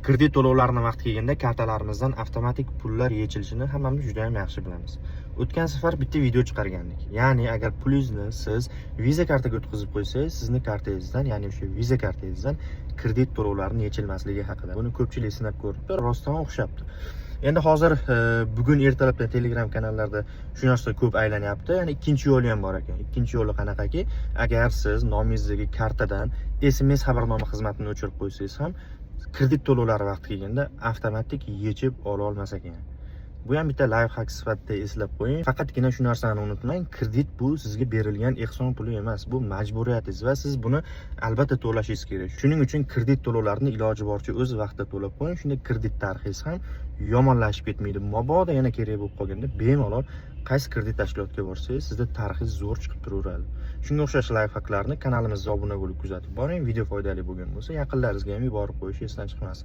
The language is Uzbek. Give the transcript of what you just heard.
Kredit to'lovlarini vaqti kelganda kartalarimizdan avtomatik pullar yechilishini hammamiz juda ham yaxshi bilamiz. O'tgan safar bitta video chiqargandik. Ya'ni agar pulingizni siz Visa kartaga o'tkazib qo'ysangiz, sizni kartangizdan, ya'ni o'sha Visa kartangizdan kredit to'lovlarining yechilmasligi haqida. Buni ko'pchilik sinab ko'ribdi, rostdan o'xshabdi. Endi hozir bugun ertalabdan Telegram kanallarda shu narsa ko'p aylanyapti. Ya'ni ikkinchi yo'li ham bor ekan. Ikkinchi yo'li qanaqaki, agar siz nomingizdagi kartadan SMS xabarnoma xizmatini o'chirib qo'ysangiz ham kredit to'lovlari vaqti kelganda avtomatik yechib ola olmas ekan. Bu ham bitta life hack sifatida eslab qo'ying. Faqatgina shu narsani unutmang, kredit bu sizga berilgan ehson puli emas, bu majburiyatingiz va siz buni albatta to'lashingiz kerak. Shuning uchun kredit to'lovlarini iloji boricha o'z vaqtida to'lab qo'ying. Shunda kredit tarixingiz ham yomonlashib ketmaydi. Mabodo yana kerak bo'lib qolganda bemalol qaysi kredit tashkilotiga borsangiz, sizda tarixingiz zo'r chiqib turaveradi. Shunga o'xshash life hacklarni kanalimizga obuna bo'lib kuzatib boring. Video foydali bo'lgan bo'lsa, yaqinlaringizga ham yuborib qo'yish esdan chiqmasin.